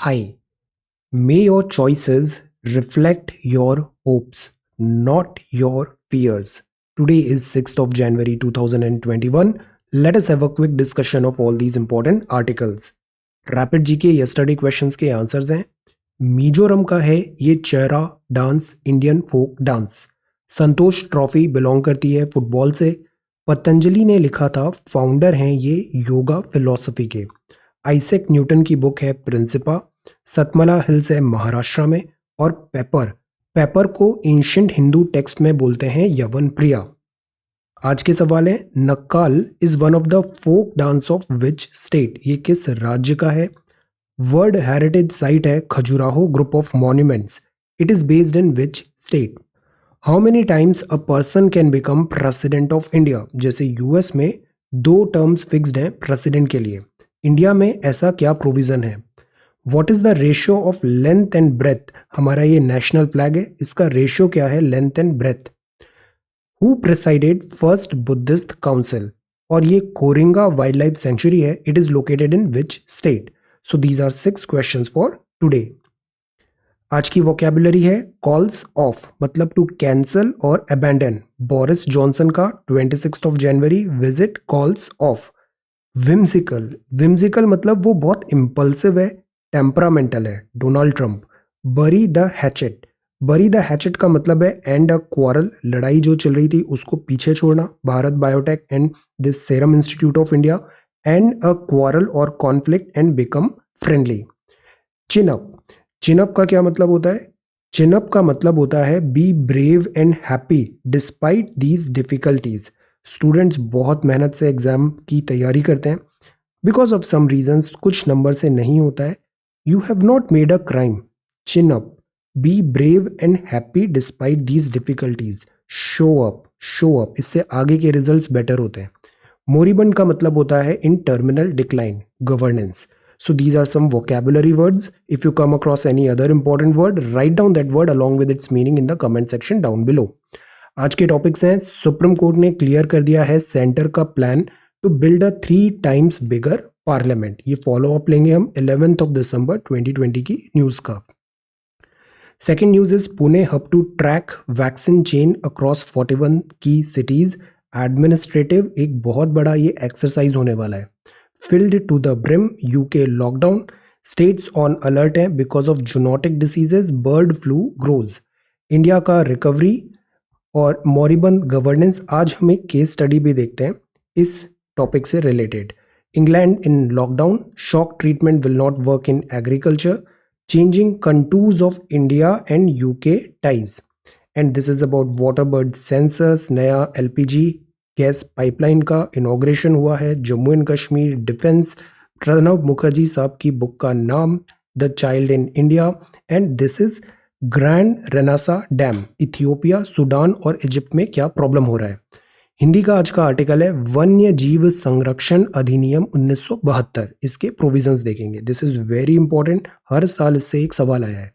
Hi, may your choices reflect your hopes, not your fears. Today is 6th of January 2021. Let us have a quick discussion of all these important articles. Rapid जी के yesterday questions के answers हैं। मिजोरम का है ये चेहरा dance Indian folk dance. संतोष trophy belong करती है football से। पतंजलि ने लिखा था, फाउंडर हैं ये योगा फिलॉसफी के। आइजैक न्यूटन की बुक है प्रिंसिपा। सतमला हिल्स है महाराष्ट्र में। और पेपर को एंशियंट हिंदू टेक्स्ट में बोलते हैं यवन प्रिया। आज के सवाल है, Naqqal is one of the folk dance of which state? ये किस राज्य का है? वर्ल्ड हेरिटेज साइट है Khajuraho group of monuments. It is based in which state? How many times a person can become president of India? जैसे US में 2 terms fixed हैं president के लिए, इंडिया में ऐसा क्या प्रोविजन है? What is the ratio of length and breadth? हमारा ये नेशनल फ्लैग है, इसका रेशियो क्या है length and breadth? Who presided first Buddhist council? और ये कोरिंगा वाइल्ड लाइफ सेंचुरी है, it is located in which state? So these are 6 questions for today. आज की वोकैबुलरी है कॉल्स ऑफ, मतलब टू कैंसल और अबैंडन। बोरिस जॉनसन का 26 of जनवरी विजिट कॉल्स ऑफ। विम्सिकल मतलब वो बहुत इम्पल्सिव है, टेम्परामेंटल है, डोनाल्ड ट्रंप। बरी द हैचेट का मतलब है एंड अ क्वारल, लड़ाई जो चल रही थी उसको पीछे छोड़ना। Bharat biotech and this serum institute of India. And a quarrel और conflict and become friendly. Chin up का क्या मतलब होता है? चिनअप का मतलब होता है be brave and happy despite these difficulties. Students बहुत मेहनत से एग्जाम की तैयारी करते हैं, बिकॉज ऑफ सम रीजंस कुछ नंबर से नहीं होता है। You have not made a crime. Chin up, be brave and happy despite these difficulties. Show up, इससे आगे के रिजल्ट्स बेटर होते हैं। मोरिबंड का मतलब होता है in terminal decline, governance. So these are some vocabulary words. If you come across any other important word, write down that word along with its meaning in the comment section down below. आज के topics हैं, supreme court ने clear कर दिया है centre का plan to build a 3 times bigger parliament. ये follow up लेंगे हम 11th of December 2020 की न्यूज का। Second news is Pune hub to track vaccine chain across 41 की सिटीज। एडमिनिस्ट्रेटिव एक बहुत बड़ा ये एक्सरसाइज होने वाला है। Filled to the brim, UK lockdown. States on alert हैं because of zoonotic diseases, bird flu grows. India का रिकवरी और मॉरिबंद गवर्नेंस। आज हम एक केस स्टडी भी देखते हैं इस टॉपिक से related. England in lockdown, shock treatment will not work in agriculture. Changing contours of India and UK ties. And this is about water bird census. नया LPG गैस पाइपलाइन का inauguration हुआ है। Jammu and Kashmir defence. Pranab Mukherjee साहब की book का नाम the child in India. And this is grand renaissance dam. Ethiopia, Sudan और Egypt में क्या प्रॉब्लम हो रहा है। हिंदी का आज का आर्टिकल है वन्य जीव संरक्षण अधिनियम 1972। इसके प्रोविजंस देखेंगे। दिस इज वेरी इंपॉर्टेंट, हर साल इससे एक सवाल आया है।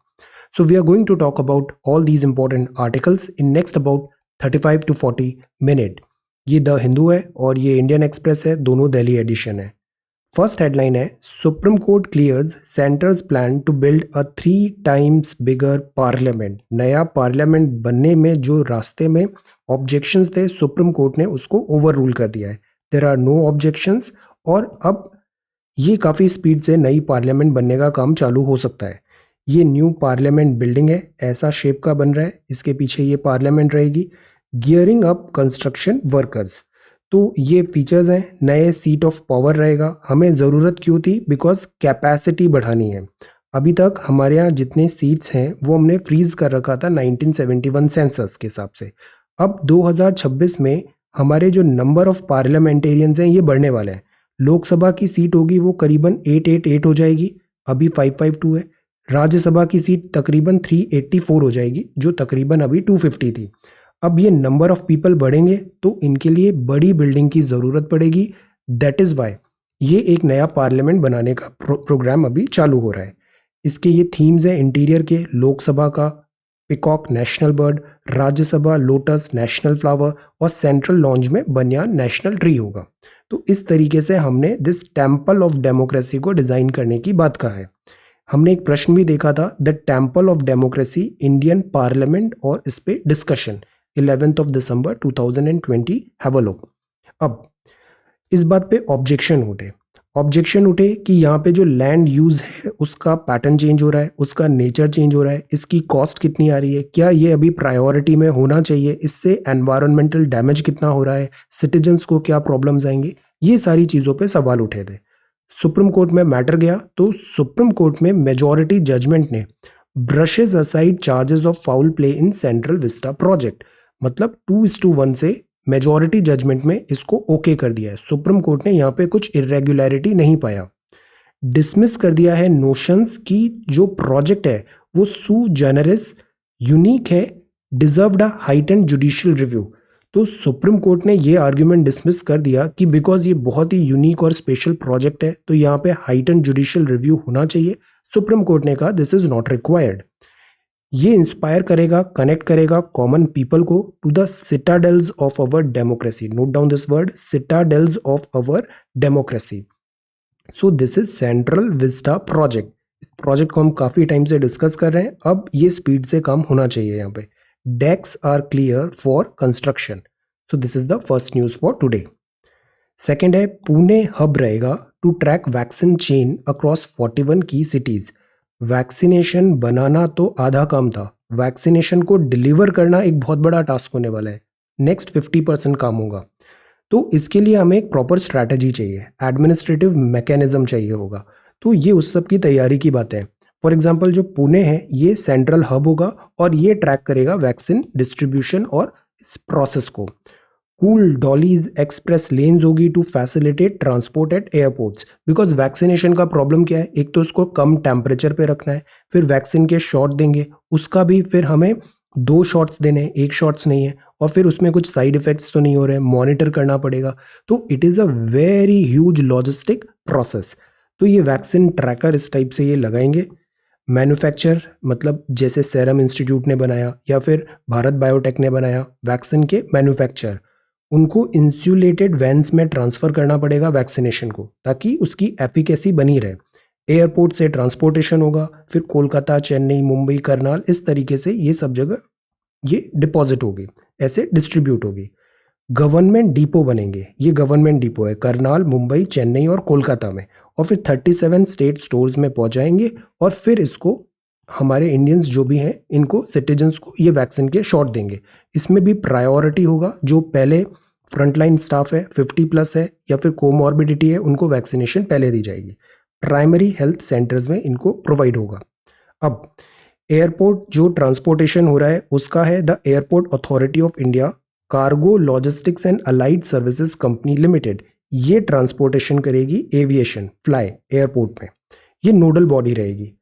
So we are going to talk about all these important articles in next about 35 to 40 minute. ये द हिंदू है और ये इंडियन एक्सप्रेस है, दोनों दिल्ली एडिशन है। फर्स्ट हेडलाइन है, Supreme Court clears centre's plan to build a 3 times bigger parliament. नया parliament बनने में जो रास्ते में ऑब्जेक्शंस थे, सुप्रीम कोर्ट ने उसको ओवर रूल कर दिया है। देयर आर नो ऑब्जेक्शंस और अब ये काफ़ी स्पीड से नई पार्लियामेंट बनने का काम चालू हो सकता है। ये न्यू पार्लियामेंट बिल्डिंग है, ऐसा शेप का बन रहा है, इसके पीछे ये पार्लियामेंट रहेगी। गियरिंग अप कंस्ट्रक्शन वर्कर्स, तो ये फीचर्स हैं। नए सीट ऑफ पावर रहेगा। हमें ज़रूरत क्यों थी? बिकॉज कैपेसिटी बढ़ानी है। अभी तक हमारे यहाँ जितने सीट्स हैं वो हमने फ्रीज कर रखा था 1971 सेंसस के हिसाब से। अब 2026 में हमारे जो नंबर ऑफ पार्लियामेंटेरियंस हैं ये बढ़ने वाले हैं। लोकसभा की सीट होगी वो करीबन 888 हो जाएगी, अभी 552 है। राज्यसभा की सीट तकरीबन 384 हो जाएगी, जो तकरीबन अभी 250 थी। अब ये नंबर ऑफ पीपल बढ़ेंगे तो इनके लिए बड़ी बिल्डिंग की ज़रूरत पड़ेगी। दैट इज़ वाई ये एक नया पार्लियामेंट बनाने का प्रोग्राम अभी चालू हो रहा है। इसके ये थीम्स हैं इंटीरियर के, लोकसभा का peacock national bird, Rajya Sabha lotus national flower और सेंट्रल लॉन्ज में बनियान नेशनल ट्री होगा। तो इस तरीके से हमने दिस टेम्पल ऑफ डेमोक्रेसी को डिज़ाइन करने की बात कहा है। हमने एक प्रश्न भी देखा था, the temple of democracy Indian parliament, और इस पे discussion 11 December 2020, have a look. अब इस बात पे ऑब्जेक्शन उठे कि यहाँ पे जो लैंड यूज है उसका पैटर्न चेंज हो रहा है, उसका नेचर चेंज हो रहा है, इसकी कॉस्ट कितनी आ रही है, क्या ये अभी प्रायोरिटी में होना चाहिए, इससे एनवायरमेंटल डैमेज कितना हो रहा है, सिटीजन्स को क्या प्रॉब्लम्स आएंगे, ये सारी चीज़ों पे सवाल उठे थे। सुप्रीम कोर्ट में मैटर गया तो सुप्रीम कोर्ट में मेजॉरिटी जजमेंट ने brushes aside charges of foul play in central vista project, मतलब 2:1 से मेजॉरिटी जजमेंट में इसको ओके कर दिया है। सुप्रीम कोर्ट ने यहाँ पे कुछ इरेगुलरिटी नहीं पाया, डिसमिस कर दिया है नोशंस की जो प्रोजेक्ट है वो सू जेनरिस, यूनिक है, डिजर्व्ड अ हाइटेंड जुडिशियल रिव्यू। तो सुप्रीम कोर्ट ने ये आर्ग्यूमेंट डिसमिस कर दिया कि बिकॉज ये बहुत ही यूनिक और स्पेशल प्रोजेक्ट है तो यहाँ पे हाइटेंड जुडिशियल रिव्यू होना चाहिए। सुप्रीम कोर्ट ने कहा दिस इज नॉट रिक्वायर्ड। ये इंस्पायर करेगा, कनेक्ट करेगा कॉमन पीपल को to the citadels of our democracy. Note down this word, citadels of our democracy. So this is central vista project. इस project को हम काफी टाइम से डिस्कस कर रहे हैं, अब ये स्पीड से काम होना चाहिए। यहाँ पे decks are clear for construction. So this is the first news for today. Second है, पुणे हब रहेगा to track vaccine chain across 41 की सिटीज। वैक्सीनेशन बनाना तो आधा काम था, वैक्सीनेशन को डिलीवर करना एक बहुत बड़ा टास्क होने वाला है, नेक्स्ट 50% काम होगा। तो इसके लिए हमें एक प्रॉपर स्ट्रैटेजी चाहिए, एडमिनिस्ट्रेटिव मैकेनिज्म चाहिए होगा। तो ये उस सब की तैयारी की बात है। फॉर एग्जांपल जो पुणे है ये सेंट्रल हब होगा और ये ट्रैक करेगा वैक्सीन डिस्ट्रीब्यूशन और इस प्रोसेस को। कूल डॉलीज एक्सप्रेस लेन्स होगी to facilitate transport at airports, because vaccination का प्रॉब्लम क्या है, एक तो उसको कम टेम्परेचर पे रखना है, फिर वैक्सीन के शॉट देंगे, उसका भी फिर हमें 2 शॉट्स देने हैं, 1 शॉट्स नहीं है, और फिर उसमें कुछ साइड इफेक्ट्स तो नहीं हो रहे हैं, मॉनिटर करना पड़ेगा। तो it is a very huge logistic process. तो ये वैक्सीन ट्रैकर इस टाइप से ये लगाएंगे। मैन्युफैक्चर मतलब जैसे सेरम इंस्टीट्यूट ने बनाया या फिर भारत बायोटेक ने बनाया वैक्सीन के मैन्युफैक्चर, उनको इंसुलेटेड वैन्स में ट्रांसफ़र करना पड़ेगा वैक्सीनेशन को, ताकि उसकी एफिकेसी बनी रहे। एयरपोर्ट से ट्रांसपोर्टेशन होगा, फिर कोलकाता, चेन्नई, मुंबई, करनाल, इस तरीके से ये सब जगह ये डिपॉजिट होगी, ऐसे डिस्ट्रीब्यूट होगी। गवर्नमेंट डिपो बनेंगे, ये गवर्नमेंट डिपो है करनाल, मुंबई, चेन्नई और कोलकाता में, और फिर 37 स्टेट स्टोर्स में पहुंचाएंगे और फिर इसको हमारे इंडियंस जो भी हैं इनको, सिटीजन्स को ये वैक्सीन के शॉट देंगे। इसमें भी प्रायोरिटी होगा, जो पहले फ्रंटलाइन स्टाफ है, 50+ है या फिर कोमॉर्बिडिटी है, उनको वैक्सीनेशन पहले दी जाएगी। प्राइमरी हेल्थ सेंटर्स में इनको प्रोवाइड होगा। अब एयरपोर्ट जो ट्रांसपोर्टेशन हो रहा है उसका है the airport authority of India cargo logistics and allied services company limited, ये ट्रांसपोर्टेशन करेगी एविएशन फ्लाई एयरपोर्ट में, ये नोडल बॉडी रहेगी।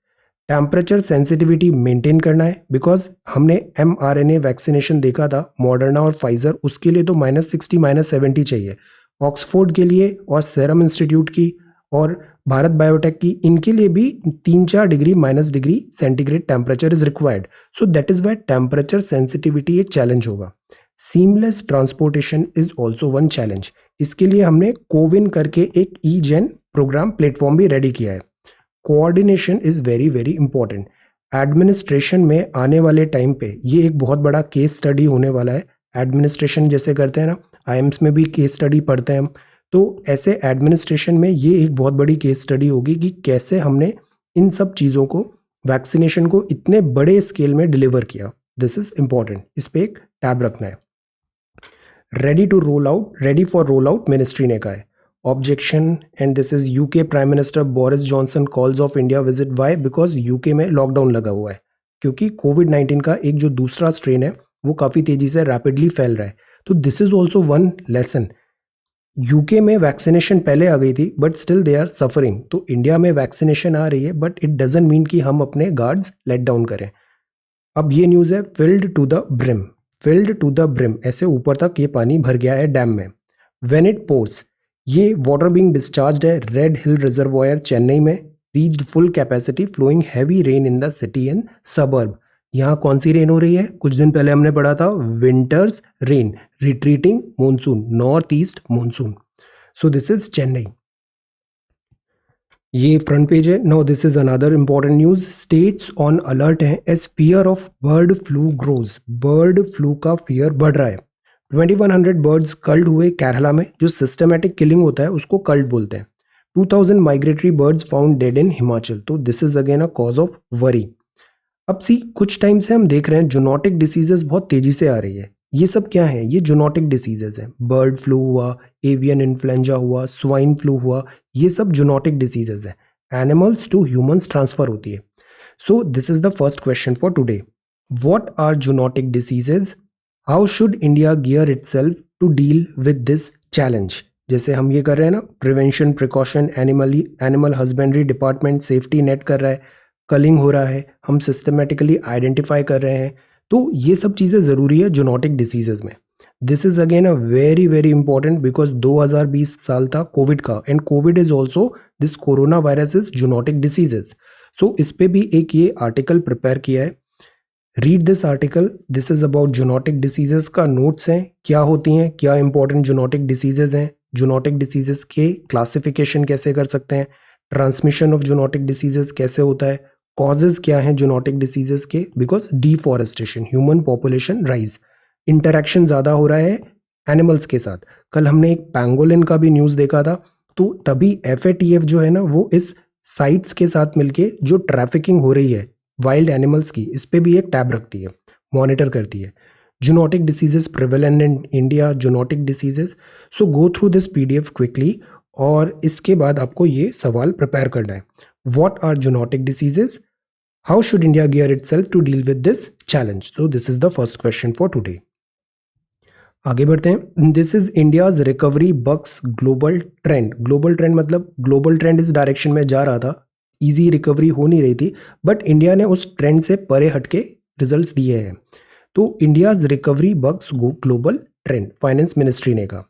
टेम्परेचर सेंसिटिविटी मेंटेन करना है, बिकॉज हमने mRNA वैक्सीनेशन देखा था मॉडर्ना और फाइजर, उसके लिए तो -60 -70 चाहिए। ऑक्सफोर्ड के लिए और सेरम इंस्टीट्यूट की और भारत बायोटेक की, इनके लिए भी 3-4 degree -degree centigrade temperature is required. So that is why temperature sensitivity एक चैलेंज होगा। Seamless transportation is also one challenge. इसके लिए हमने कोविन करके एक ई-जेन प्रोग्राम प्लेटफॉर्म भी रेडी किया है। Coordination is very very important. Administration में आने वाले टाइम पे ये एक बहुत बड़ा केस स्टडी होने वाला है। एडमिनिस्ट्रेशन जैसे करते हैं ना, आईएम्स में भी केस स्टडी पढ़ते हैं हम, तो ऐसे एडमिनिस्ट्रेशन में ये एक बहुत बड़ी केस स्टडी होगी कि कैसे हमने इन सब चीज़ों को, वैक्सीनेशन को इतने बड़े स्केल में डिलीवर किया। दिस इज इंपॉर्टेंट, इस पर एक टैब रखना है। Ready to roll out, ready for roll out ministry ने कहा है। Objection, and this is UK prime minister Boris Johnson calls off India visit. Why? Because UK में लॉकडाउन लगा हुआ है, क्योंकि कोविड-19 का एक जो दूसरा स्ट्रेन है वो काफ़ी तेज़ी से रैपिडली फैल रहा है। तो this is also one lesson. UK में वैक्सीनेशन पहले आ गई थी but still they are suffering. तो इंडिया में वैक्सीनेशन आ रही है बट इट डजंट मीन कि हम अपने गार्ड्स लेट डाउन करें। अब ये न्यूज़ है, filled to the brim, filled to the brim, ऐसे ऊपर तक ये पानी भर गया है डैम में। व्हेन इट पोर्स, ये वाटर बीइंग डिस्चार्ज है रेड हिल रिजर्वॉयर चेन्नई में, reached full capacity, flowing heavy rain in the city and suburb. यहाँ कौन सी रेन हो रही है? कुछ दिन पहले हमने पढ़ा था winters rain, retreating monsoon, north east monsoon. So this is Chennai. ये फ्रंट पेज है। Now this is another important news. States on alert हैं as fear of bird flu grows. Bird flu का फियर बढ़ रहा है। 2100 बर्ड्स कल्ड हुए केरला में। जो सिस्टमेटिक किलिंग होता है उसको कल्ड बोलते हैं। 2000 माइग्रेटरी बर्ड्स फाउंड डेड इन हिमाचल। तो this is again a cause of worry. अब सी कुछ टाइम से हम देख रहे हैं जूनोटिक डिसीजेस बहुत तेजी से आ रही है। ये सब क्या है? ये जूनोटिक डिसीजेस हैं। बर्ड फ्लू हुआ, एवियन इन्फ्लुएंजा हुआ, स्वाइन फ्लू हुआ, ये सब जूनोटिक डिसीजेस हैं। एनिमल्स टू ह्यूमंस ट्रांसफर होती है। So this is the first question for today. What are zoonotic diseases? How should India gear itself to deal with this challenge? जैसे हम ये कर रहे हैं ना, prevention precaution, animal husbandry department safety net कर रहा है, कलिंग हो रहा है, हम सिस्टमेटिकली आइडेंटिफाई कर रहे हैं। तो ये सब चीज़ें ज़रूरी है जूनोटिक डिसीजेज में। This is again a very very important because 2020 साल था कोविड का, and covid is also this corona virus is zoonotic diseases. So इस पे भी एक ये आर्टिकल प्रिपेयर किया है। Read this article. This is about zoonotic diseases का नोट्स हैं, क्या होती हैं, क्या इंपॉर्टेंट जूनोटिक डिसीजेज हैं, जूनोटिक डिसीजेस के क्लासिफिकेशन कैसे कर सकते हैं, ट्रांसमिशन ऑफ जूनोटिक डिसीजेस कैसे होता है, कॉजेज क्या हैं जूनोटिक डिसीजेस के, because deforestation, human population rise, interaction ज़्यादा हो रहा है एनिमल्स के साथ। कल हमने एक पैंगोलिन का भी न्यूज़ देखा था। तो तभी FATF जो है ना, वो इस साइट्स के साथ मिलके जो ट्रैफिकिंग हो रही है वाइल्ड एनिमल्स की, इस पे भी एक टैब रखती है, मॉनिटर करती है। Zoonotic diseases prevalent in India, zoonotic diseases. So go through this PDF quickly, और इसके बाद आपको ये सवाल प्रिपेयर करना है। What are zoonotic diseases? How should India gear itself to deal with this challenge? So this is the first question for today. आगे बढ़ते हैं। This is India's recovery bucks global trend. Global trend मतलब global trend इस direction में जा रहा था, easy recovery हो नहीं रही थी, बट इंडिया ने उस ट्रेंड से परे हटके रिजल्ट्स दिए हैं। तो India's recovery bucks global trend, finance ministry ने कहा।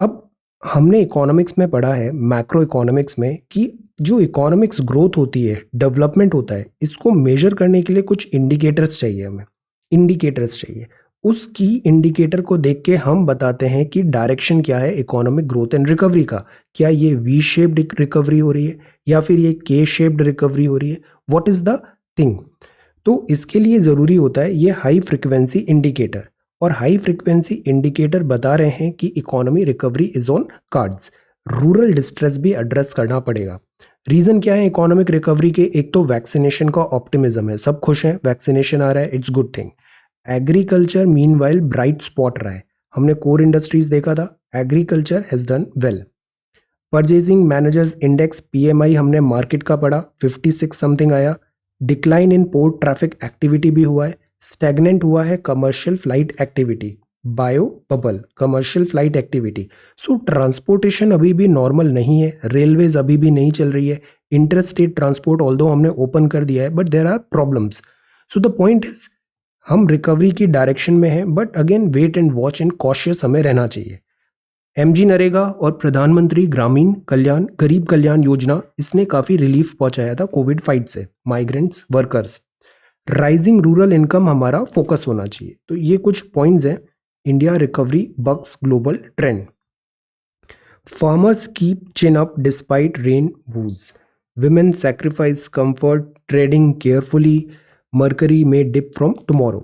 अब हमने इकोनॉमिक्स में पढ़ा है, मैक्रो इकोनॉमिक्स में, कि जो इकोनॉमिक्स ग्रोथ होती है, डेवलपमेंट होता है, इसको मेजर करने के लिए कुछ इंडिकेटर्स चाहिए हमें। इंडिकेटर्स चाहिए। उसकी इंडिकेटर को देख के हम बताते हैं कि डायरेक्शन क्या है इकोनॉमिक ग्रोथ एंड रिकवरी का। क्या ये वी शेप्ड रिकवरी हो रही है या फिर ये के शेप्ड रिकवरी हो रही है? What is the thing? तो इसके लिए ज़रूरी होता है ये हाई फ्रिक्वेंसी इंडिकेटर। और हाई फ्रिक्वेंसी इंडिकेटर बता रहे हैं कि economy recovery is on cards. Rural distress भी एड्रेस करना पड़ेगा। रीज़न क्या है इकोनॉमिक रिकवरी के? एक तो वैक्सीनेशन का ऑप्टिमिज्म है, सब खुश हैं, वैक्सीनेशन आ रहा है, it's good thing. Agriculture meanwhile bright spot रहा है। हमने कोर इंडस्ट्रीज देखा था, agriculture has done well. Purchasing managers index PMI हमने मार्केट का पढ़ा, 56 समथिंग आया। Decline in port traffic activity भी हुआ है। स्टैग्नेंट हुआ है commercial flight activity, bio bubble commercial flight activity. So transportation अभी भी नॉर्मल नहीं है, रेलवेज अभी भी नहीं चल रही है। इंटर स्टेट ट्रांसपोर्ट ऑल्दो हमने ओपन कर दिया है, but there are problems. So the point is हम रिकवरी की डायरेक्शन में हैं, but again wait and watch and cautious हमें रहना चाहिए। MG नरेगा और प्रधानमंत्री ग्रामीण कल्याण गरीब कल्याण योजना, इसने काफ़ी रिलीफ पहुंचाया था कोविड फाइट से, migrants workers. Rising rural income हमारा फोकस होना चाहिए। तो ये कुछ पॉइंट्स हैं। India recovery bucks global trend. Farmers keep chin up despite rain woes. Women sacrifice comfort trading carefully, mercury में dip from tomorrow.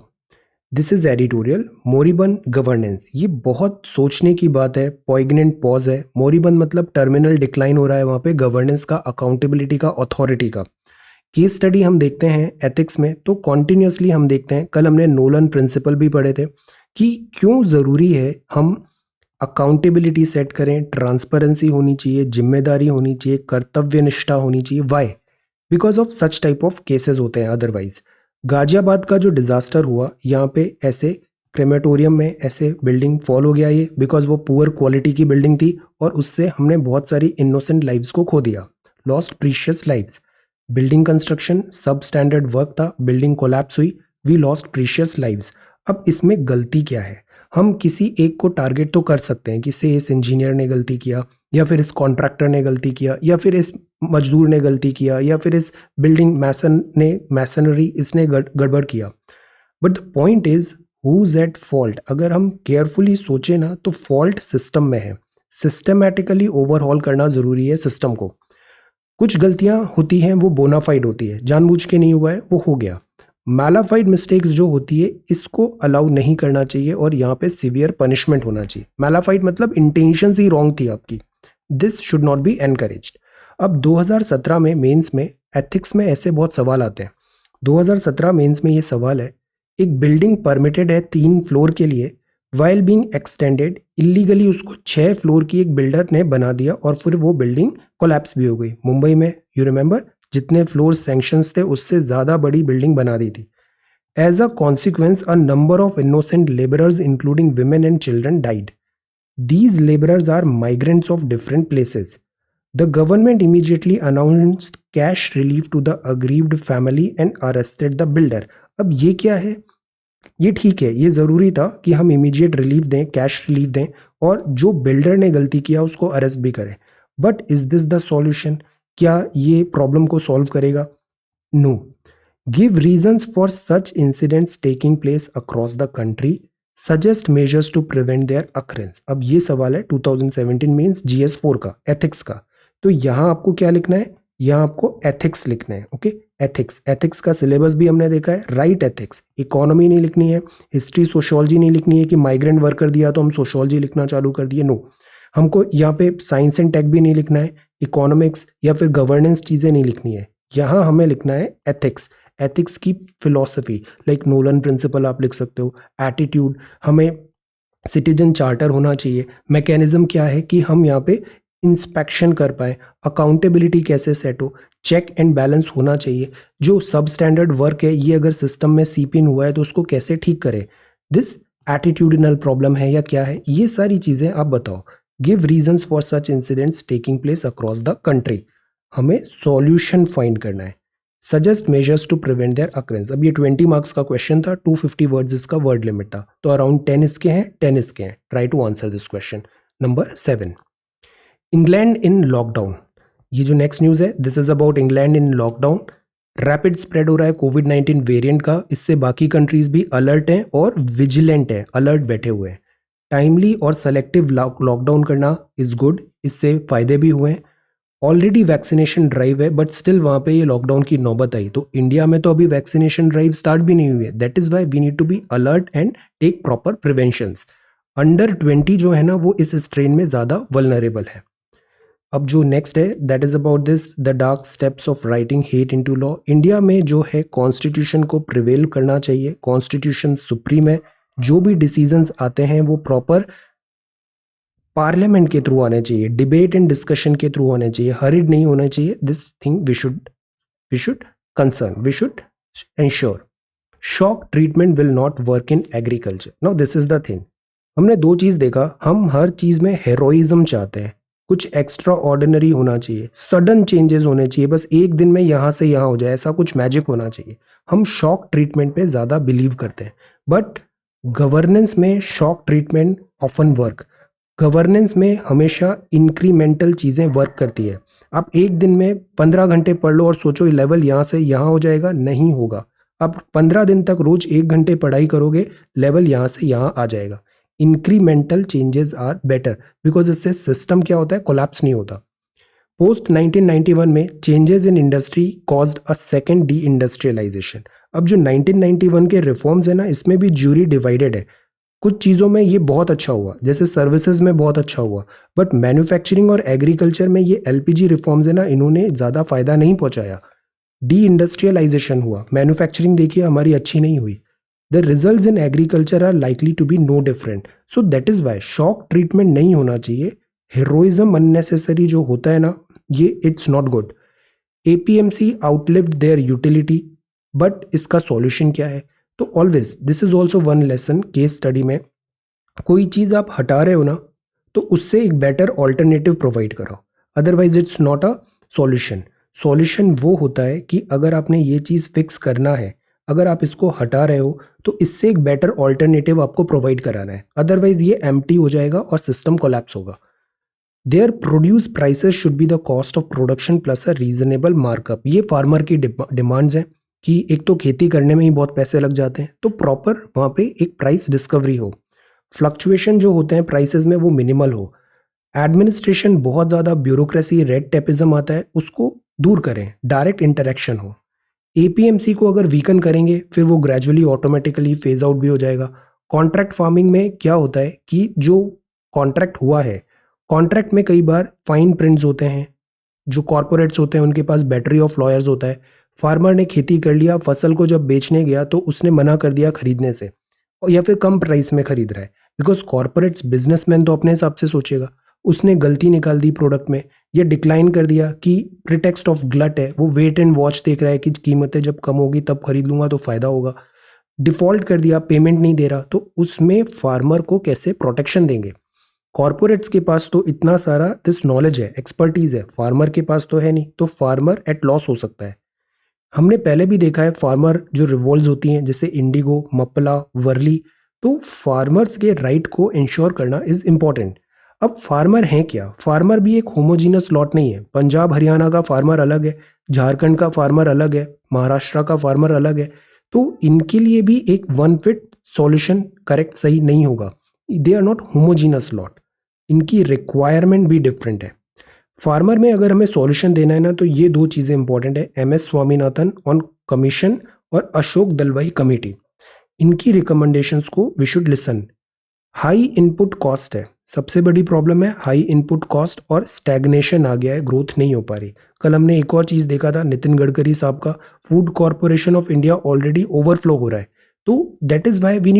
This is editorial. Moribund governance, ये बहुत सोचने की बात है, पॉइग्नेंट पॉज है। मोरिबन मतलब टर्मिनल डिक्लाइन हो रहा है वहाँ पे गवर्नेंस का, अकाउंटेबिलिटी का, अथॉरिटी का। केस स्टडी हम देखते हैं एथिक्स में, तो कॉन्टिन्यूसली हम देखते हैं, कल हमने नोलन प्रिंसिपल भी पढ़े थे, कि क्यों ज़रूरी है हम अकाउंटेबिलिटी सेट करें, ट्रांसपेरेंसी होनी चाहिए, जिम्मेदारी होनी चाहिए, कर्तव्य निष्ठा होनी चाहिए। Why? Because of such type of cases होते हैं अदरवाइज। गाजियाबाद का जो डिज़ास्टर हुआ, यहाँ पे ऐसे क्रेमेटोरियम में ऐसे बिल्डिंग फॉल हो गया ये, बिकॉज वो पुअर क्वालिटी की बिल्डिंग थी, और उससे हमने बहुत सारी इनोसेंट लाइव्स को खो दिया, lost precious lives. Building construction सब स्टैंडर्ड वर्क था, बिल्डिंग कोलैप्स हुई, वी लॉस्ट प्रीशियस लाइव्स। अब इसमें गलती क्या है? हम किसी एक को टारगेट तो कर सकते हैं कि से इस इंजीनियर ने गलती किया, या फिर इस कॉन्ट्रैक्टर ने गलती किया, या फिर इस मजदूर ने गलती किया, या फिर इस बिल्डिंग मैसन ने, मैसनरी इसने गड़बड़ किया। But the point is who is at fault? अगर हम केयरफुली सोचे ना, तो फॉल्ट सिस्टम में है। सिस्टमैटिकली ओवरहॉल करना जरूरी है सिस्टम को। कुछ गलतियां होती हैं वो बोनाफाइड होती है, जानबूझ के नहीं हुआ है वो हो गया। मैलाफाइड मिस्टेक्स जो होती है इसको अलाउ नहीं करना चाहिए और यहाँ पे सिवियर पनिशमेंट होना चाहिए। मैलाफाइड मतलब इंटेंशन ही रॉन्ग थी आपकी, this should not be encouraged. अब 2017 में मेंस में एथिक्स में ऐसे बहुत सवाल आते हैं। 2017 मेंस में ये सवाल है, एक बिल्डिंग परमिटेड है 3 फ्लोर के लिए, वाइल बीइंग एक्सटेंडेड इलीगली उसको 6 फ्लोर की एक बिल्डर ने बना दिया और फिर वो बिल्डिंग कोलैप्स भी हो गई। मुंबई में यू रिमेंबर जितने फ्लोर सैंक्शंस थे उससे ज़्यादा बड़ी बिल्डिंग बना दी थी। As a consequence a number of innocent labourers including women and children died. These laborers are migrants of different places. The government immediately announced cash relief to the aggrieved family and arrested the builder. अब ये क्या है? ये ठीक है, ये ज़रूरी था कि हम इमीडिएट रिलीफ दें, कैश रिलीफ दें और जो बिल्डर ने गलती किया उसको अरेस्ट भी करें। But is this the solution? क्या ये प्रॉब्लम को सॉल्व करेगा? No. Give reasons for such incidents taking place across the country, suggest measures to prevent their occurrence. अब ये सवाल है 2017 मीन्स GS4 का, एथिक्स का। तो यहाँ आपको क्या लिखना है? यहाँ आपको एथिक्स लिखना है। ओके, एथिक्स का सिलेबस भी हमने देखा है, राइट एथिक्स। इकोनॉमी नहीं लिखनी है, हिस्ट्री सोशियोलॉजी नहीं लिखनी है कि माइग्रेंट वर्कर दिया तो हम सोशियोलॉजी लिखना चालू कर दिए। नो, हमको यहाँ पे साइंस एंड टेक भी नहीं लिखना है, इकोनॉमिक्स या फिर गवर्नेंस चीज़ें नहीं लिखनी है। यहाँ हमें लिखना है एथिक्स, एथिक्स की फिलॉसफी, लाइक नोलन प्रिंसिपल आप लिख सकते हो, एटीट्यूड, हमें सिटीजन चार्टर होना चाहिए। मैकेनिज्म क्या है कि हम यहाँ पे इंस्पेक्शन कर पाए, अकाउंटेबिलिटी कैसे सेट हो, चेक एंड बैलेंस होना चाहिए। जो सब स्टैंडर्ड वर्क है ये अगर सिस्टम में सीप इन हुआ है तो उसको कैसे ठीक करें, दिस एटीट्यूडिनल प्रॉब्लम है या क्या है, ये सारी चीज़ें आप बताओ। Give reasons for such incidents taking place across the country, हमें सॉल्यूशन फाइंड करना है। Suggest measures to prevent their occurrence. अब ये 20 मार्क्स का क्वेश्चन था, 250 वर्ड्स इसका वर्ड लिमिट था, तो अराउंड 10 इसके हैं, 10 इसके हैं। Try to answer this question. Number 7, England in lockdown. ये जो नेक्स्ट न्यूज़ है this is about England in lockdown. Rapid spread हो रहा है कोविड-19 वेरिएंट का, इससे बाकी कंट्रीज भी अलर्ट हैं और विजिलेंट है, अलर्ट बैठे हुए हैं। टाइमली और सेलेक्टिव लॉकडाउन करना इज गुड, इससे फायदे भी हुए हैं। ऑलरेडी वैक्सीनेशन ड्राइव है बट स्टिल वहाँ पे ये लॉकडाउन की नौबत आई, तो इंडिया में तो अभी वैक्सीनेशन ड्राइव स्टार्ट भी नहीं हुई है। That is why we need to be alert and take proper preventions. Under 20 जो है ना वो इस स्ट्रेन में ज़्यादा वल्नरेबल है। अब जो नेक्स्ट है that is about this, the dark steps of writing hate into law. India में जो है कॉन्स्टिट्यूशन को प्रिवेल करना चाहिए, कॉन्स्टिट्यूशन सुप्रीम है। जो भी डिसीजंस आते हैं वो प्रॉपर पार्लियामेंट के थ्रू आने चाहिए, डिबेट एंड डिस्कशन के थ्रू आने चाहिए, हरिड नहीं होना चाहिए। This thing we should concern, we should ensure. Shock treatment will not work in agriculture. Now this is the thing, हमने दो चीज देखा, हम हर चीज में हेरोइज्म चाहते हैं, कुछ एक्स्ट्रा ऑर्डिनरी होना चाहिए, सडन चेंजेस होने चाहिए, बस एक दिन में यहाँ से यहाँ हो जाए, ऐसा कुछ मैजिक होना चाहिए। हम शॉक ट्रीटमेंट पे ज़्यादा बिलीव करते हैं, बट गवर्नेंस में shock treatment often work. Governance में हमेशा इंक्रीमेंटल चीज़ें वर्क करती है। आप एक दिन में 15 घंटे पढ़ लो और सोचो लेवल यहाँ से यहाँ हो जाएगा, नहीं होगा। आप 15 दिन तक रोज 1 घंटे पढ़ाई करोगे, लेवल यहाँ से यहाँ आ जाएगा। Incremental changes are better because इससे सिस्टम क्या होता है, कोलैप्स नहीं होता। पोस्ट 1991 में changes in industry caused a second deindustrialisation. अब जो 1991 के रिफॉर्म्स है ना, इसमें भी ज्यूरी डिवाइडेड है। कुछ चीज़ों में ये बहुत अच्छा हुआ, जैसे सर्विसेज में बहुत अच्छा हुआ, बट मैन्युफैक्चरिंग और एग्रीकल्चर में ये LPG रिफॉर्म्स है ना, इन्होंने ज़्यादा फायदा नहीं पहुंचाया। डी इंडस्ट्रियलाइजेशन हुआ, मैन्युफैक्चरिंग देखिए हमारी अच्छी नहीं हुई। The results in agriculture are likely to be no different. So that is why shock treatment नहीं होना चाहिए। हेरोइज्म अननेसेसरी जो होता है ना, ये it's not good. APMC outlived their utility, but इसका सॉल्यूशन क्या है? तो always this is also one lesson case study में, कोई चीज़ आप हटा रहे हो ना तो उससे एक बेटर ऑल्टरनेटिव प्रोवाइड करो, otherwise it's not a solution. Solution वो होता है कि अगर आपने ये चीज़ फिक्स करना है, अगर आप इसको हटा रहे हो तो इससे एक बेटर ऑल्टरनेटिव आपको प्रोवाइड कराना है, अदरवाइज ये एम्प्टी हो जाएगा और सिस्टम कोलैप्स होगा। There produce prices should be the cost of production plus a reasonable markup. ये फार्मर की डिमांड्स हैं कि एक तो खेती करने में ही बहुत पैसे लग जाते हैं, तो प्रॉपर वहाँ पे एक प्राइस डिस्कवरी हो, फ्लक्चुएशन जो होते हैं प्राइसेस में वो मिनिमल हो। एडमिनिस्ट्रेशन बहुत ज़्यादा ब्यूरोक्रेसी रेड टेपिज्म आता है, उसको दूर करें, डायरेक्ट इंटरेक्शन हो। एपीएमसी को अगर वीकन करेंगे फिर वो ग्रेजुअली ऑटोमेटिकली फेज आउट भी हो जाएगा। कॉन्ट्रैक्ट फार्मिंग में क्या होता है कि जो कॉन्ट्रैक्ट हुआ है, कॉन्ट्रैक्ट में कई बार फाइन प्रिंट्स होते हैं, जो कॉरपोरेट्स होते हैं उनके पास बैटरी ऑफ लॉयर्स होता है। फार्मर ने खेती कर लिया, फसल को जब बेचने गया तो उसने मना कर दिया खरीदने से, और या फिर कम प्राइस में खरीद रहा है, बिकॉज कॉरपोरेट्स बिजनेसमैन तो अपने हिसाब से सोचेगा। उसने गलती निकाल दी प्रोडक्ट में, ये डिक्लाइन कर दिया कि प्रिटेक्स्ट ऑफ ग्लट है, वो वेट एंड वॉच देख रहा है कि कीमतें जब कम होगी तब खरीद लूंगा तो फायदा होगा। डिफॉल्ट कर दिया, पेमेंट नहीं दे रहा, तो उसमें फार्मर को कैसे प्रोटेक्शन देंगे? कॉरपोरेट्स के पास तो इतना सारा दिस नॉलेज है, एक्सपर्टीज है, फार्मर के पास तो है नहीं, तो फार्मर एट लॉस हो सकता है। हमने पहले भी देखा है फार्मर जो रिवॉल्ट्स होती हैं जैसे इंडिगो, मप्पला, वर्ली, तो फार्मर्स के राइट को इंश्योर करना इज इम्पॉर्टेंट। अब फार्मर हैं क्या? फार्मर भी एक होमोजीनस लॉट नहीं है। पंजाब हरियाणा का फार्मर अलग है, झारखंड का फार्मर अलग है, महाराष्ट्र का फार्मर अलग है, तो इनके लिए भी एक वन फिट सॉल्यूशन करेक्ट सही नहीं होगा। They are not homogeneous lot, इनकी रिक्वायरमेंट भी डिफरेंट है। फार्मर में अगर हमें सॉल्यूशन देना है ना, तो ये दो चीज़ें इंपॉर्टेंट है, एमएस स्वामीनाथन ऑन कमीशन और अशोक दलवाई कमेटी, इनकी रिकमेंडेशंस को we should listen. High input cost है, सबसे बड़ी प्रॉब्लम है हाई इनपुट कॉस्ट, और स्टैग्नेशन आ गया है, ग्रोथ नहीं हो पा रही। कल हमने एक और चीज़ देखा था नितिन गडकरी साहब का, Food Corporation of India already overflow हो रहा है, तो that is why we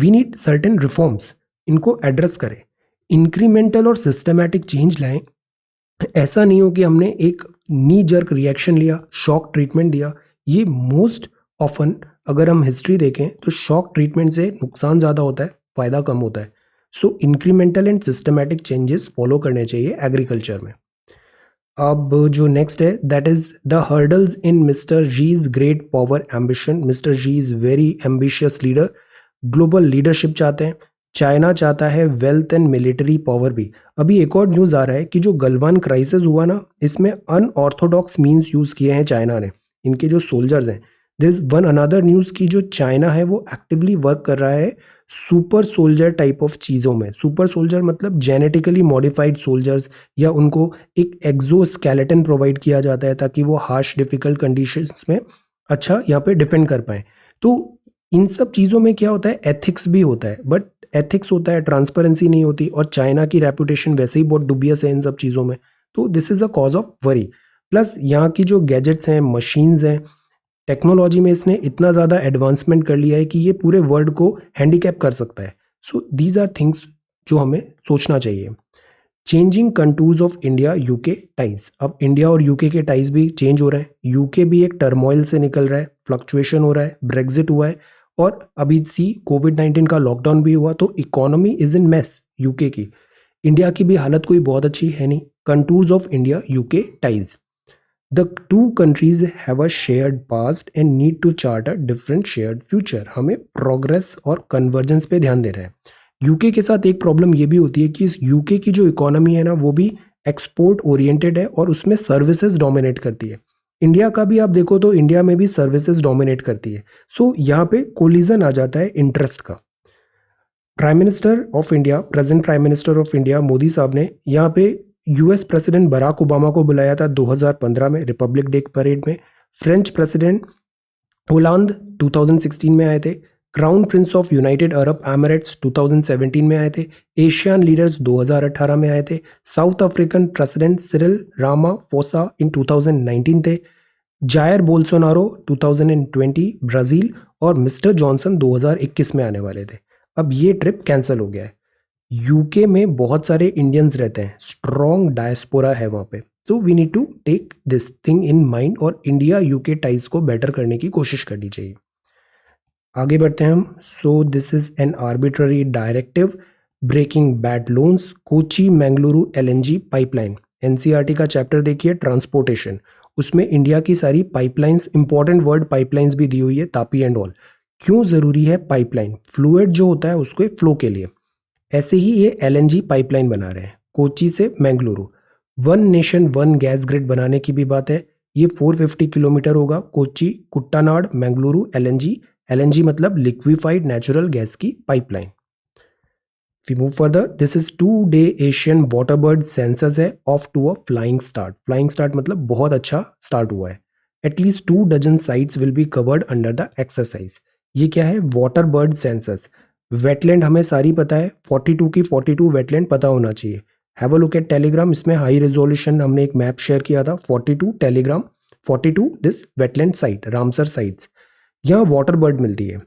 need certain reforms, इनको एड्रेस करें, इंक्रीमेंटल और सिस्टमैटिक चेंज लाएं। ऐसा नहीं हो कि हमने एक नी जर्क रिएक्शन लिया, शॉक ट्रीटमेंट दिया। ये मोस्ट ऑफन अगर हम हिस्ट्री देखें तो शॉक ट्रीटमेंट से नुकसान ज़्यादा होता है, फ़ायदा कम होता है। So incremental and systematic changes follow करने चाहिए एग्रीकल्चर में। अब जो नेक्स्ट है that is the hurdles in mister Xi's great power ambition. Mister Xi is very ambitious leader, global leadership चाहते हैं, चाइना चाहता है वेल्थ एंड मिलिट्री पावर भी। अभी एक और न्यूज़ आ रहा है कि जो गलवान क्राइसिस हुआ ना, इसमें अनऑर्थोडॉक्स मीन्स यूज़ किए हैं चाइना ने, इनके जो सोल्जर्स हैं। This is one another news की जो चाइना है वो एक्टिवली वर्क कर रहा है सुपर सोल्जर टाइप ऑफ चीज़ों में। सुपर सोल्जर मतलब जेनेटिकली मॉडिफाइड सोल्जर्स, या उनको एक एक्सोस्केलेटन प्रोवाइड किया जाता है ताकि वो हार्श डिफिकल्ट कंडीशंस में अच्छा यहाँ पे डिफेंड कर पाएँ। तो इन सब चीज़ों में क्या होता है, एथिक्स भी होता है, बट एथिक्स होता है, ट्रांसपेरेंसी नहीं होती, और चाइना की रेपुटेशन वैसे ही बहुत दुबियस है इन सब चीज़ों में, तो this is a cause of worry. Plus यहाँ की जो गैजेट्स हैं, मशीन्स हैं, टेक्नोलॉजी में इसने इतना ज़्यादा एडवांसमेंट कर लिया है कि ये पूरे वर्ल्ड को हैंडीकैप कर सकता है। सो दीज आर थिंग्स जो हमें सोचना चाहिए। Changing contours of India UK ties, अब इंडिया और यूके के टाइज भी चेंज हो रहे हैं, यूके भी एक टर्मोइल से निकल रहा है, फ्लक्चुएशन हो रहा है, ब्रेग्जिट हुआ है, और अभी कोविड-19 का लॉकडाउन भी हुआ, तो economy is in mess UK की। इंडिया की भी हालत कोई बहुत अच्छी है नहीं। Contours of India UK ties, the two countries have a shared past and need to chart a different shared future. हमें प्रोग्रेस और कन्वर्जेंस पे ध्यान दे रहे हैं। यूके के साथ एक प्रॉब्लम ये भी होती है कि इस यूके की जो इकोनॉमी है ना, वो भी एक्सपोर्ट ओरिएंटेड है और उसमें सर्विसेज डोमिनेट करती है। इंडिया का भी आप देखो तो इंडिया में भी सर्विसेज डोमिनेट करती है। सो यहाँ पे कोलिजन आ जाता है इंटरेस्ट का। Prime minister of India, present prime minister of India Modi साहब ने यहाँ पे यूएस प्रेसिडेंट बराक ओबामा को बुलाया था 2015 में रिपब्लिक डे परेड में। फ्रेंच प्रेसिडेंट होलांद 2016 में आए थे। Crown Prince of United Arab Emirates 2017 में आए थे। एशियन लीडर्स 2018 में आए थे। South African president Cyril Ramaphosa in 2019 थे। जायर बोल्सोनारो 2020 ब्राज़ील, और मिस्टर जॉनसन 2021 में आने वाले थे। अब ये ट्रिप कैंसिल हो गया है। यूके में बहुत सारे इंडियंस रहते हैं, स्ट्रॉन्ग डायस्पोरा है वहाँ पे, तो we need to take this thing in mind और इंडिया यूके टाइज को बेटर करने की कोशिश करनी चाहिए। आगे बढ़ते हैं हम। So this is an arbitrary directive breaking bad loans, Kochi Mangaluru LNG pipeline. NCERT का चैप्टर देखिए ट्रांसपोर्टेशन, उसमें इंडिया की सारी पाइपलाइंस, इंपॉर्टेंट वर्ड पाइपलाइंस भी दी हुई है, तापी एंड ऑल। क्यों ज़रूरी है पाइपलाइन? फ्लूइड जो होता है उसको एक फ्लो के लिए। ऐसे ही ये एलएनजी पाइपलाइन बना रहे हैं कोची से Mangaluru. One nation one gas grid बनाने की भी बात है। ये 450 किलोमीटर होगा, कोची कुट्टानाड मैंगलुरु एलएनजी। एलएनजी मतलब लिक्विफाइड नेचुरल गैस की pipeline. We move further, this is 2 day Asian water bird census है off to a flying start. Flying start मतलब बहुत अच्छा स्टार्ट हुआ है. At least 2 dozen sites will be covered under the exercise. ये क्या है? Water bird census. वेटलैंड हमें सारी पता है, 42 की 42 वेटलैंड पता होना चाहिए. Have a look eight Telegram, इसमें हाई रेजोल्यूशन हमने एक मैप शेयर किया था. 42 Telegram, 42 this wetland site, Ramsar sites. यहाँ वाटर बर्ड मिलती है.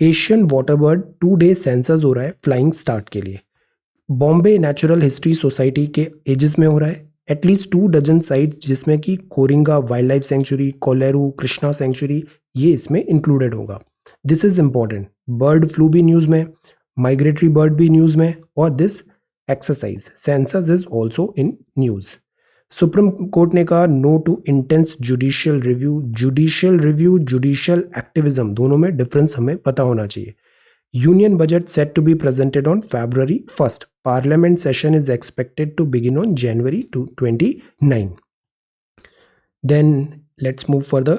Asian water bird 2 day census हो रहा है फ्लाइंग स्टार्ट के लिए. बॉम्बे नेचुरल हिस्ट्री सोसाइटी के एजिस में हो रहा है. एटलीस्ट 2 डजन साइट्स जिसमें कि Coringa wildlife sanctuary, Kolleru, Krishna sanctuary, ये इसमें इंक्लूडेड होगा. This is important. Bird flu भी न्यूज़ में, माइग्रेटरी बर्ड भी न्यूज़ में, और this exercise census is also in news. Supreme court ने कहा no to intense judicial review. Judicial review, judicial activism, दोनों में डिफरेंस हमें पता होना चाहिए. Union budget set to be presented on February 1st. Parliament session is expected to begin on January 29. Then let's move further.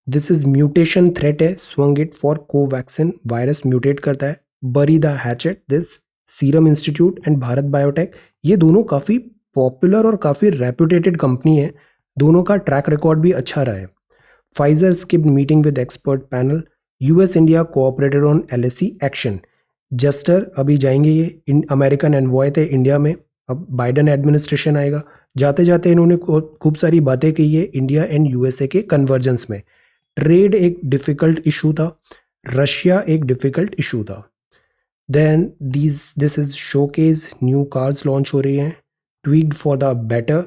This is mutation threat है, swung it for Covaxin. Virus mutate करता है. Bury the hatchet. This serum institute and Bharat biotech, ये दोनों काफ़ी popular और काफ़ी रेप्यूटेटेड company है. दोनों का ट्रैक रिकॉर्ड भी अच्छा रहा है. Pfizer skipped meeting with expert panel. US India cooperated on LAC action. Juster अभी जाएंगे, ये अमेरिकन एनवॉय थे इंडिया में. अब बाइडन एडमिनिस्ट्रेशन आएगा. जाते जाते इन्होंने खूब सारी बातें कही है इंडिया एंड यूएसए के कन्वर्जेंस में. ट्रेड एक डिफ़िकल्ट इशू था, रशिया एक डिफ़िकल्ट इशू था. Then this is showcase, new cars launch हो रही हैं. Tweaked for the better,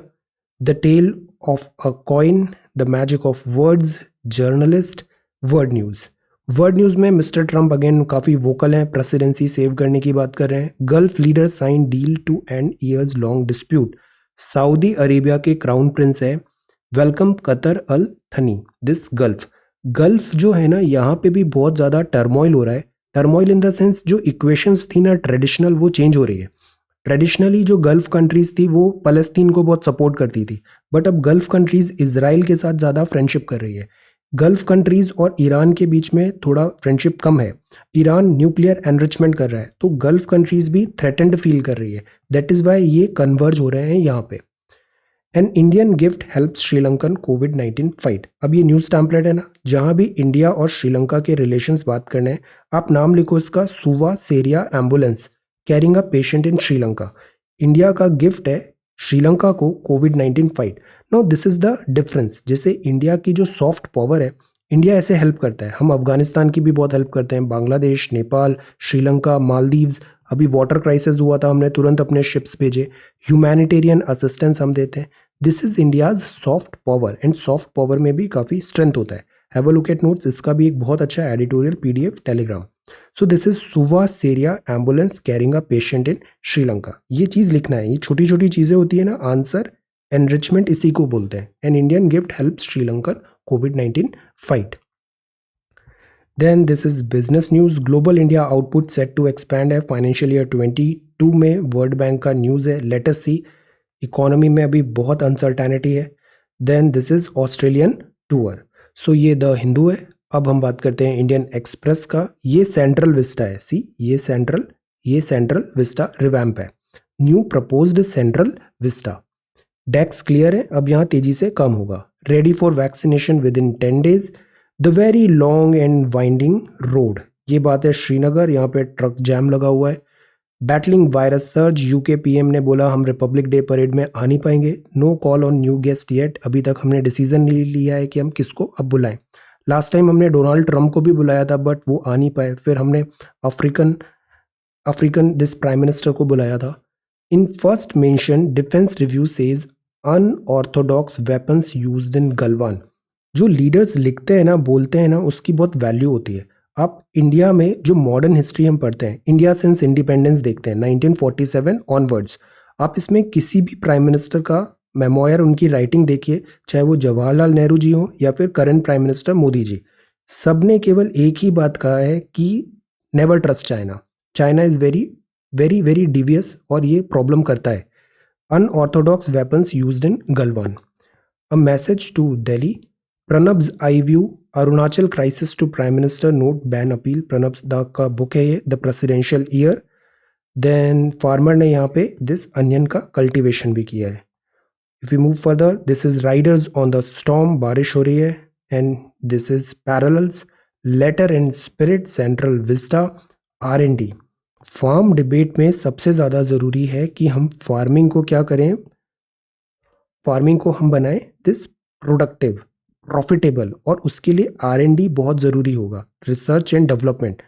the tale of a coin, the magic of words, journalist, world news. World news में mister Trump again काफ़ी vocal हैं, presidency save करने की बात कर रहे हैं. Gulf leader sign deal to end years long dispute. Saudi Arabia के क्राउन प्रिंस है. Welcome Qatar Al Thani. This gulf जो है ना, यहाँ पे भी बहुत ज़्यादा टर्मोइल हो रहा है. टर्मोइल इन द सेंस जो इक्वेशंस थी ना ट्रेडिशनल, वो चेंज हो रही है. ट्रेडिशनली जो गल्फ कंट्रीज थी वो फ़लस्तीन को बहुत सपोर्ट करती थी, बट अब गल्फ कंट्रीज इजराइल के साथ ज़्यादा फ्रेंडशिप कर रही है. गल्फ कंट्रीज और ईरान के बीच में थोड़ा फ्रेंडशिप कम है. ईरान न्यूक्लियर एनरिचमेंट कर रहा है, तो गल्फ कंट्रीज भी थ्रेटेंड फील कर रही है. दैट इज़ वाई ये कन्वर्ज हो रहे हैं यहाँ पे. N Indian gift help Sri Lankan कोविड-19 फाइट. अब ये न्यूज़ टैम्पलेट है ना, जहाँ भी इंडिया और श्रीलंका के रिलेशंस बात करने हैं, आप नाम लिखो इसका, Suwa Seriya ambulance carrying a patient in Sri Lanka. India का गिफ्ट है श्रीलंका को कोविड-19 fight. No this is the difference. जैसे इंडिया की जो सॉफ्ट पावर है, इंडिया ऐसे हेल्प करता है. हम अफगानिस्तान की भी बहुत हेल्प करते हैं, बांग्लादेश, नेपाल, श्रीलंका, मालदीव्स. अभी वाटर क्राइसिस हुआ था, हमने तुरंत अपने शिप्स भेजे. ह्यूमैनिटेरियन असिस्टेंस हम देते हैं. This is India's soft power, and soft power में भी काफ़ी स्ट्रेंथ होता है. Have a look at notes, इसका भी एक बहुत अच्छा editorial PDF telegram. So this is Suwa Seriya ambulance carrying a patient in Sri Lanka. ये चीज़ लिखना है. ये छोटी छोटी चीज़ें होती है ना, आंसर एनरिचमेंट इसी को बोलते हैं. An Indian gift help Sri Lankan कोविड-19 fight. Then this is business news. Global India output set to expand है फाइनेंशियल ईयर 22 में. वर्ल्ड बैंक का न्यूज़ है. Let us see. इकोनॉमी में अभी बहुत अनसर्टेनिटी है. Then this is Australian tour. So ये द हिंदू है. अब हम बात करते हैं इंडियन एक्सप्रेस का. ये सेंट्रल विस्टा है. सी, ये सेंट्रल विस्टा रिवैम्प है. New proposed central vista. Decks clear है, अब यहाँ तेजी से कम होगा. Ready for vaccination within 10 days. The very long and winding road. ये बात है श्रीनगर, यहाँ पे ट्रक जैम लगा हुआ है. Battling virus surge. UK PM ने बोला हम रिपब्लिक डे परेड में आ नहीं पाएंगे. No call on new guest yet. अभी तक हमने डिसीजन नहीं लिया है कि हम किसको अब बुलाएं. लास्ट टाइम हमने डोनाल्ड ट्रंप को भी बुलाया था, बट वो आ नहीं पाए. फिर हमने अफ्रीकन दिस प्राइम मिनिस्टर को बुलाया था. In first mention defence review says unorthodox weapons used in Galwan. जो लीडर्स लिखते हैं ना, बोलते हैं ना, उसकी बहुत वैल्यू होती है. आप इंडिया में जो मॉडर्न हिस्ट्री हम पढ़ते हैं, इंडिया सिंस इंडिपेंडेंस देखते हैं 1947 ऑनवर्ड्स, आप इसमें किसी भी प्राइम मिनिस्टर का मेमोयर, उनकी राइटिंग देखिए, चाहे वो जवाहरलाल नेहरू जी हो या फिर current prime minister Modi ji, सब ने केवल एक ही बात कहा है कि never trust China. China is very very very devious और ये प्रॉब्लम करता है. Unorthodox weapons used in Galwan. A message to Delhi. Pranab's eye view Arunachal crisis to prime minister note ban appeal. Pranab da का बुक है ये, the presidential year. Then farmer ने यहाँ पे दिस अनियन का कल्टीवेशन भी किया है. If you move further, this is riders on the storm, बारिश हो रही है. And this is parallels, letter and spirit, Central Vista, R&D. Farm debate में सबसे ज़्यादा ज़रूरी है कि हम फार्मिंग को क्या करें, फार्मिंग को हम बनाएं दिस प्रोडक्टिव, प्रॉफिटेबल, और उसके लिए R&D बहुत ज़रूरी होगा. Research and development,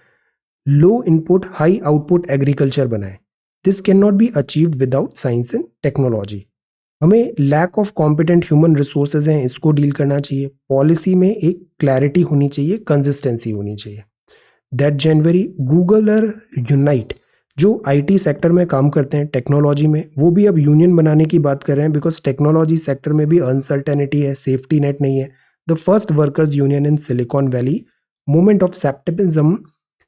low input high output agriculture बनाएं. This can not be achieved without science and technology. हमें lack of competent human resources हैं, इसको डील करना चाहिए. पॉलिसी में एक क्लैरिटी होनी चाहिए, कंसिस्टेंसी होनी चाहिए. दैट जनवरी गूगल और यूनाइट जो आईटी सेक्टर में काम करते हैं टेक्नोलॉजी में, वो भी अब यूनियन बनाने की बात कर रहे हैं, बिकॉज टेक्नोलॉजी सेक्टर में भी अनसर्टेनिटी है, सेफ्टी नेट नहीं है. The first workers union in Silicon Valley, moment of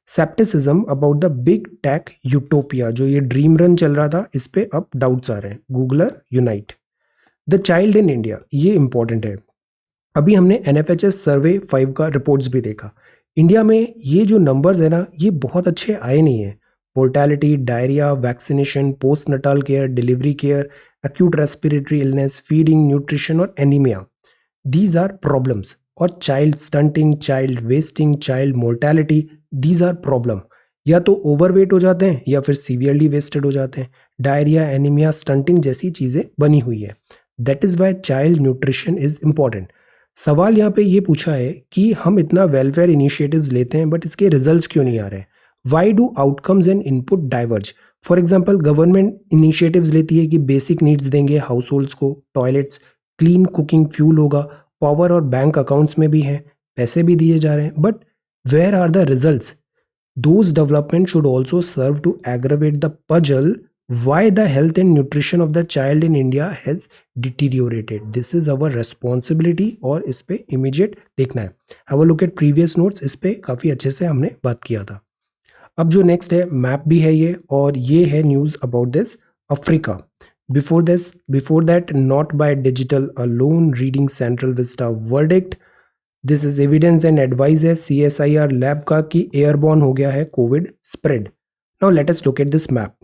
scepticism about the big tech utopia, जो ये ड्रीम रन चल रहा था, इस पे अब डाउट्स आ रहे हैं. Googler, unite. The child in India, ये इंपॉर्टेंट है. अभी हमने NFHS सर्वे 5 का रिपोर्ट्स भी देखा. इंडिया में ये जो नंबर्स है ना, ये बहुत अच्छे आए नहीं है. Mortality, diarrhoea, vaccination, post natal care, delivery care, acute respiratory illness, feeding, nutrition और एनीमिया, दीज आर प्रॉब्लम्स. और child stunting, child wasting, child mortality, these are problem. या तो ओवरवेट हो जाते हैं या फिर सीवियरली वेस्टेड हो जाते हैं. डायरिया, एनीमिया, स्टंटिंग जैसी चीज़ें बनी हुई है. That is Y child nutrition is important. सवाल यहाँ पे ये पूछा है कि हम इतना वेलफेयर इनिशिएटिव्स लेते हैं बट इसके रिजल्ट्स क्यों नहीं आ रहे हैं. Why do outcomes and input diverge. For example, government initiatives लेती है कि बेसिक नीड्स देंगे हाउस होल्ड्स को, टॉयलेट्स, क्लीन कुकिंग फ्यूल होगा, पावर और बैंक अकाउंट्स में भी हैं, पैसे भी दिए जा रहे हैं, but where are the results. Those developments should also serve to aggravate the puzzle why the health and nutrition of the child in India has deteriorated. This is our responsibility और इस पे immediate देखना है. Have a look at previous notes, इस पे काफ़ी अच्छे से हमने बात किया था. अब जो नेक्स्ट है मैप भी है ये, और ये है news about this Africa. Before that, not by digital alone, reading Central Vista verdict. This is evidence and advice है CSIR लैब का कि एयरबॉर्न हो गया है covid spread. Now let us look at this map.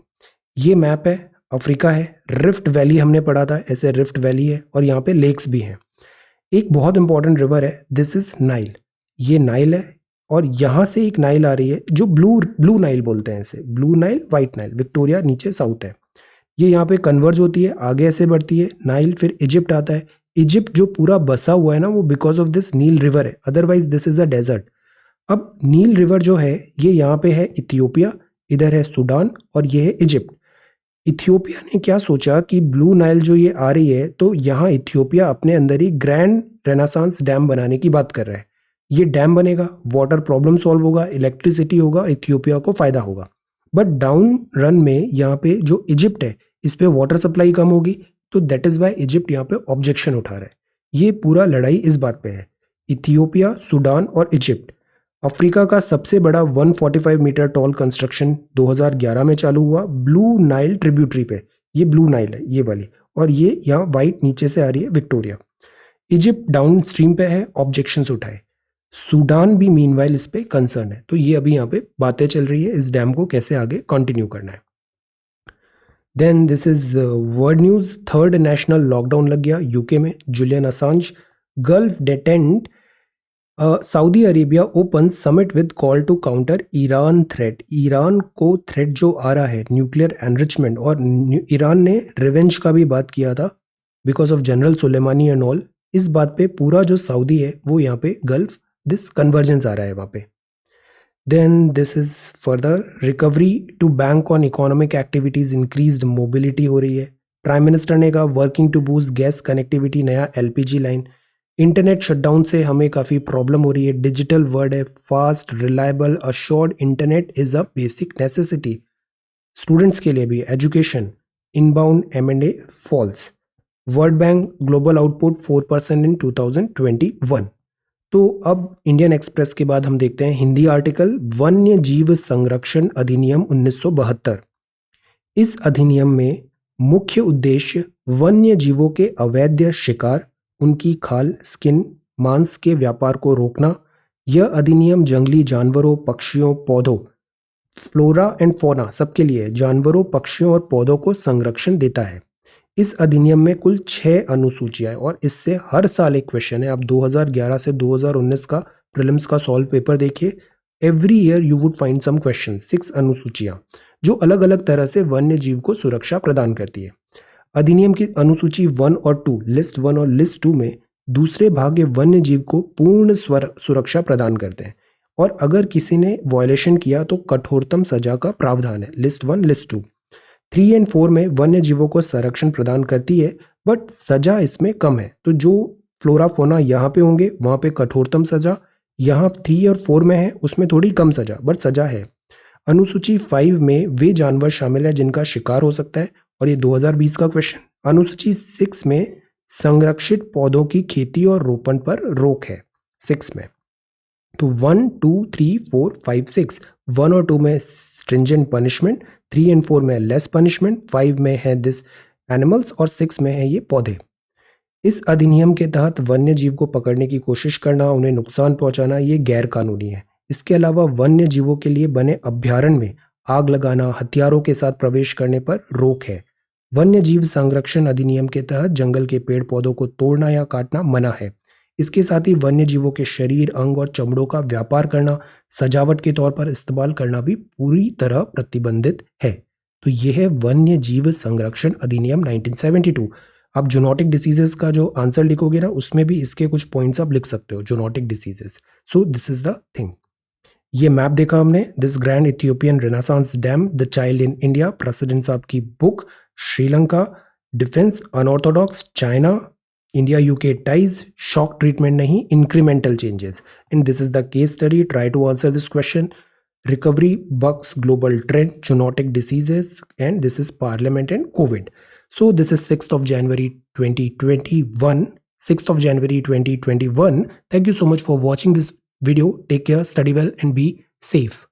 ये map है, Africa है, Rift Valley हमने पढ़ा था, ऐसे रिफ्ट वैली है और यहाँ पे लेक्स भी हैं. एक बहुत इंपॉर्टेंट रिवर है, दिस इज नाइल. ये नाइल है और यहाँ से एक नाइल आ रही है जो ब्लू नाइल बोलते हैं इसे, blue Nile, white Nile. Victoria नीचे साउथ है. ये यहाँ पे कन्वर्ज होती है, आगे ऐसे बढ़ती है नाइल, फिर इजिप्ट आता है. इजिप्ट जो पूरा बसा हुआ है ना, वो because of this Nile river है, otherwise this is a desert. अब नील रिवर जो है ये यहाँ पे है इथियोपिया, इधर है सूडान और ये है इजिप्ट. इथियोपिया ने क्या सोचा कि ब्लू नाइल जो ये आ रही है, तो यहाँ इथियोपिया अपने अंदर ही ग्रैंड रेनासांस डैम बनाने की बात कर रहा है. ये डैम बनेगा, वाटर प्रॉब्लम सॉल्व होगा, इलेक्ट्रिसिटी होगा, इथियोपिया को फायदा होगा. बट डाउन रन में यहाँ पे जो इजिप्ट है, इस पे वाटर सप्लाई कम होगी, तो दैट इज वाई इजिप्ट यहाँ पे ऑब्जेक्शन उठा रहा है. ये पूरा लड़ाई इस बात पे है, इथियोपिया, सूडान और इजिप्ट. अफ्रीका का सबसे बड़ा 145 मीटर टॉल कंस्ट्रक्शन 2011 में चालू हुआ ब्लू नाइल ट्रिब्यूटरी पे. ये ब्लू नाइल है ये वाली, और ये यहाँ वाइट नीचे से आ रही है विक्टोरिया. इजिप्ट डाउन स्ट्रीम पे है, ऑब्जेक्शंस उठाए. सूडान भी मीनवाइल इस पे कंसर्न है. तो ये अभी यहाँ पे बातें चल रही है इस डैम को कैसे आगे कंटिन्यू करना है. Then this is world news. Third national lockdown लग गया यूके में. Julian Assange gulf detente. Saudi Arabia open summit with call to counter Iran threat. Iran को थ्रेट जो आ रहा है न्यूक्लियर एनरिचमेंट, और ईरान ने रिवेंज का भी बात किया था because of general Soleimani and all. इस बात पे पूरा जो सऊदी है वो यहाँ पे गल्फ दिस कन्वर्जेंस आ रहा है वहाँ पे. Then this is further recovery to bank on economic activities, increased mobility हो रही है. प्राइम मिनिस्टर ने कहा working to boost gas connectivity, नया LPG लाइन. इंटरनेट शटडाउन से हमें काफ़ी प्रॉब्लम हो रही है. डिजिटल वर्ड है, fast, reliable, assured internet is a basic necessity. Students के लिए भी education, inbound M&A falls. World Bank global output 4% in 2021. तो अब इंडियन एक्सप्रेस के बाद हम देखते हैं हिंदी आर्टिकल. वन्य जीव संरक्षण अधिनियम 1972. इस अधिनियम में मुख्य उद्देश्य वन्य जीवों के अवैध शिकार, उनकी खाल, स्किन, मांस के व्यापार को रोकना. यह अधिनियम जंगली जानवरों, पक्षियों, पौधों फ्लोरा एंड फौना सबके लिए जानवरों, पक्षियों और पौधों को संरक्षण देता है। इस अधिनियम में कुल 6 अनुसूचियां हैं और इससे हर साल एक क्वेश्चन है। आप 2011 से 2019 का प्रीलिम्स का सॉल्व पेपर देखिए, every year you would find some question. 6 अनुसूचियां जो अलग अलग तरह से वन्य जीव को सुरक्षा प्रदान करती है। अधिनियम की अनुसूची 1 और 2, लिस्ट 1 और लिस्ट 2 में दूसरे भाग ये वन्य जीव को पूर्ण सुरक्षा प्रदान करते हैं और अगर किसी ने वायलेशन किया तो कठोरतम सजा का प्रावधान है। लिस्ट 1, लिस्ट 2, 3 एंड 4 में वन्य जीवों को संरक्षण प्रदान करती है बट सजा इसमें कम है। तो जो फ्लोरा फोना यहाँ पे होंगे वहाँ पे कठोरतम सजा, यहाँ 3 और 4 में है उसमें थोड़ी कम सजा बट सजा है। अनुसूची 5 में वे जानवर शामिल है जिनका शिकार हो सकता है और ये 2020 का क्वेश्चन। अनुसूची 6 में संरक्षित पौधों की खेती और रोपण पर रोक है 6 में। तो 1, 2, 3, 4, 5, 6, 1 और 2 में स्ट्रिंजेंट पनिशमेंट, 3 एंड 4 में लेस पनिशमेंट, 5 में है दिस एनिमल्स और 6 में है ये पौधे। इस अधिनियम के तहत वन्य जीव को पकड़ने की कोशिश करना, उन्हें नुकसान पहुंचाना ये गैर कानूनी है। इसके अलावा वन्य जीवों के लिए बने अभ्यारण्य में आग लगाना, हथियारों के साथ प्रवेश करने पर रोक है। वन्य जीव संरक्षण अधिनियम के तहत जंगल के पेड़ पौधों को तोड़ना या काटना मना है। इसके साथ ही वन्य जीवों के शरीर, अंग और चमड़ों का व्यापार करना, सजावट के तौर पर इस्तेमाल करना भी पूरी तरह प्रतिबंधित है। तो यह है वन्य जीव संरक्षण अधिनियम 1972। आप जूनोटिक डिसीजेस का जो आंसर लिखोगे ना उसमें भी इसके कुछ पॉइंट्स आप लिख सकते हो, zoonotic diseases. So this is the thing. ये मैप देखा हमने, this grand Ethiopian renaissance dam, the child in India, president साहब की book, Sri Lanka, defence unorthodox, China, India UK ties, shock treatment नहीं, incremental changes. And this is the case study, try to answer this question. Recovery, bugs, global trend, zoonotic diseases, and this is Parliament and COVID. So this is 6th of January 2021. 6th of January 2021. Thank you so much for watching this video. Take care, study well, and be safe.